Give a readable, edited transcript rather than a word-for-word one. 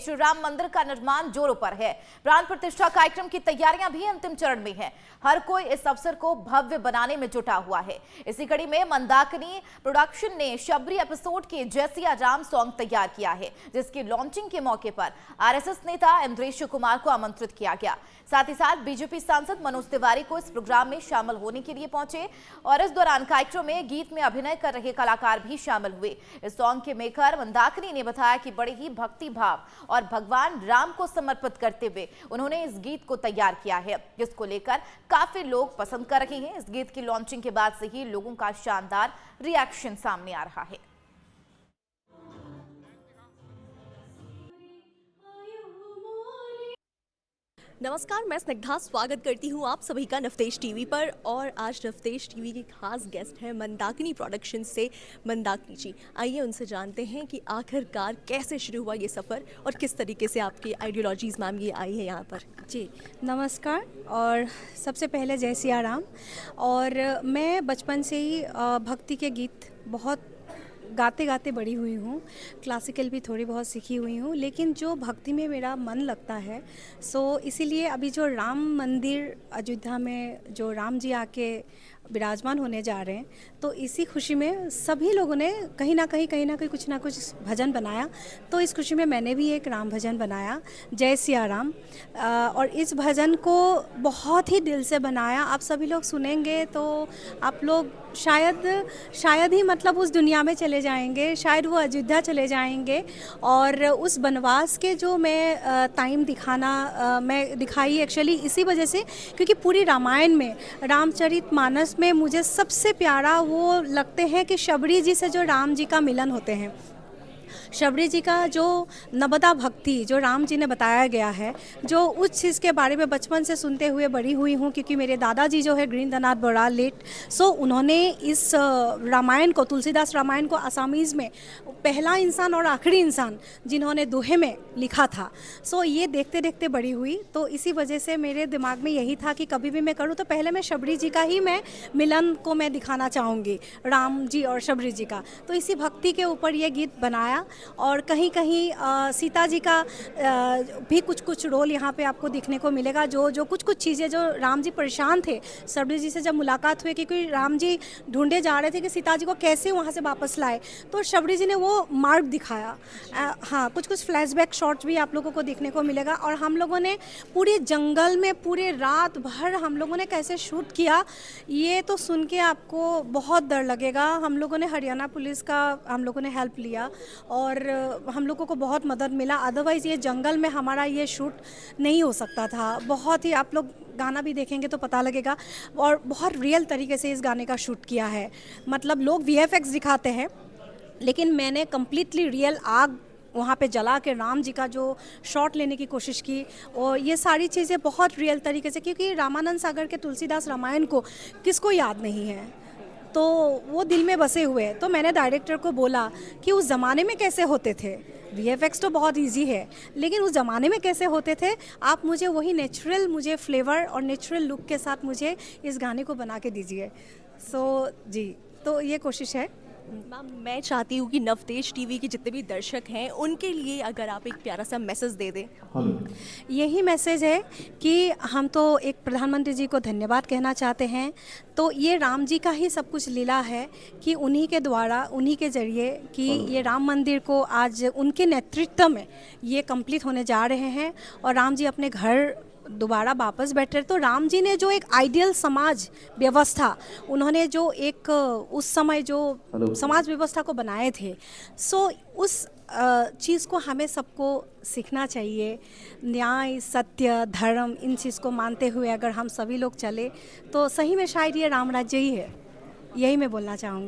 श्री राम मंदिर का निर्माण जोरों पर है। प्राण प्रतिष्ठा कार्यक्रम की तैयारियां भी अंतिम चरण में है। हर कोई इस अवसर को भव्य बनाने में जुटा हुआ है। इसी कड़ी में मंदाकिनी प्रोडक्शन ने शबरी एपिसोड के जय सिया राम सॉन्ग तैयार किया है, जिसकी लॉन्चिंग के मौके पर आरएसएस नेता इंद्रेश कुमार को आमंत्रित किया गया। साथ ही साथ बीजेपी सांसद मनोज तिवारी को इस प्रोग्राम में शामिल होने के लिए पहुंचे और इस दौरान कार्यक्रम में गीत में अभिनय कर रहे कलाकार भी शामिल हुए। इस सॉन्ग के मेकर मंदाकिनी ने बताया कि बड़े ही भक्ति भाव और भगवान राम को समर्पित करते हुए उन्होंने इस गीत को तैयार किया है, जिसको लेकर काफी लोग पसंद कर रहे हैं। इस गीत की लॉन्चिंग के बाद से ही लोगों का शानदार रिएक्शन सामने आ रहा है। नमस्कार, मैं स्निग्धा स्वागत करती हूँ आप सभी का नवतेज टीवी पर। और आज नवतेज टीवी के खास गेस्ट हैं मंदाकिनी प्रोडक्शन से मंदाकिनी जी। आइए उनसे जानते हैं कि आखिरकार कैसे शुरू हुआ ये सफ़र और किस तरीके से आपकी आइडियोलॉजीज़ मैम ये आई है यहाँ पर। जी नमस्कार, और सबसे पहले जय सिया राम। और मैं बचपन से ही भक्ति के गीत बहुत गाते गाते बड़ी हुई हूँ। क्लासिकल भी थोड़ी बहुत सीखी हुई हूँ, लेकिन जो भक्ति में मेरा मन लगता है, सो इसीलिए अभी जो राम मंदिर अयोध्या में जो राम जी आके विराजमान होने जा रहे हैं, तो इसी खुशी में सभी लोगों ने कहीं ना कहीं कुछ ना कुछ भजन बनाया। तो इस खुशी में मैंने भी एक राम भजन बनाया, जय सिया राम। और इस भजन को बहुत ही दिल से बनाया। आप सभी लोग सुनेंगे तो आप लोग शायद ही मतलब उस दुनिया में चले जाएंगे, शायद वो अयोध्या चले जाएंगे। और उस वनवास के जो मैं टाइम दिखाना मैं दिखाई एक्चुअली इसी वजह से, क्योंकि पूरी रामायण में रामचरितमानस में मुझे सबसे प्यारा वो लगते हैं कि शबरी जी से जो राम जी का मिलन होते हैं। शबरी जी का जो नवदा भक्ति जो राम जी ने बताया गया है, जो उस चीज़ के बारे में बचपन से सुनते हुए बड़ी हुई हूँ, क्योंकि मेरे दादाजी जो है गृहीन्द्रनाथ बराड़ लेट, सो उन्होंने इस रामायण को, तुलसीदास रामायण को असामीज़ में पहला इंसान और आखिरी इंसान जिन्होंने दोहे में लिखा था। सो ये देखते देखते बड़ी हुई, तो इसी वजह से मेरे दिमाग में यही था कि कभी भी मैं करूँ तो पहले मैं शबरी जी का ही मैं मिलन को मैं दिखाना चाहूँगी, राम जी और शबरी जी का। तो इसी भक्ति के ऊपर ये गीत बनाया। और कहीं कहीं सीता जी का भी कुछ रोल यहाँ पे आपको देखने को मिलेगा। जो कुछ चीज़ें जो राम जी परेशान थे, शबरी जी से जब मुलाकात हुई, क्योंकि राम जी ढूंढे जा रहे थे कि सीता जी को कैसे वहाँ से वापस लाए, तो शबरी जी ने वो मार्ग दिखाया। हाँ, कुछ फ्लैशबैक शॉट्स भी आप लोगों को देखने को मिलेगा। और हम लोगों ने पूरे जंगल में पूरे रात भर हम लोगों ने कैसे शूट किया, ये तो सुन के आपको बहुत डर लगेगा। हम लोगों ने हरियाणा पुलिस का हम लोगों ने हेल्प लिया और हम लोगों को बहुत मदद मिला। अदरवाइज़ ये जंगल में हमारा ये शूट नहीं हो सकता था। बहुत ही, आप लोग गाना भी देखेंगे तो पता लगेगा, और बहुत रियल तरीके से इस गाने का शूट किया है। मतलब लोग वीएफएक्स दिखाते हैं, लेकिन मैंने कम्प्लीटली रियल आग वहाँ पे जला के राम जी का जो शॉट लेने की कोशिश की, और ये सारी चीज़ें बहुत रियल तरीके से, क्योंकि रामानंद सागर के तुलसीदास रामायण को किसको याद नहीं है, तो वो दिल में बसे हुए हैं। तो मैंने डायरेक्टर को बोला कि उस ज़माने में कैसे होते थे, वीएफएक्स तो बहुत इजी है, लेकिन उस ज़माने में कैसे होते थे, आप मुझे वही नेचुरल मुझे फ्लेवर और नेचुरल लुक के साथ मुझे इस गाने को बना के दीजिए। सो जी, तो ये कोशिश है। मैम, मैं चाहती हूँ कि नवतेज टीवी के जितने भी दर्शक हैं उनके लिए अगर आप एक प्यारा सा मैसेज दे दें। यही मैसेज है कि हम तो एक प्रधानमंत्री जी को धन्यवाद कहना चाहते हैं। तो ये राम जी का ही सब कुछ लीला है कि उन्हीं के द्वारा, उन्हीं के ज़रिए कि ये राम मंदिर को आज उनके नेतृत्व में ये कंप्लीट होने जा रहे हैं, और राम जी अपने घर दोबारा वापस बैठे। तो राम जी ने जो एक आइडियल समाज व्यवस्था, उन्होंने जो एक उस समय जो समाज व्यवस्था को बनाए थे, सो उस चीज़ को हमें सबको सीखना चाहिए। न्याय, सत्य, धर्म, इन चीज़ को मानते हुए अगर हम सभी लोग चले तो सही में शायद ये राम राज्य ही है। यही मैं बोलना चाहूँगी।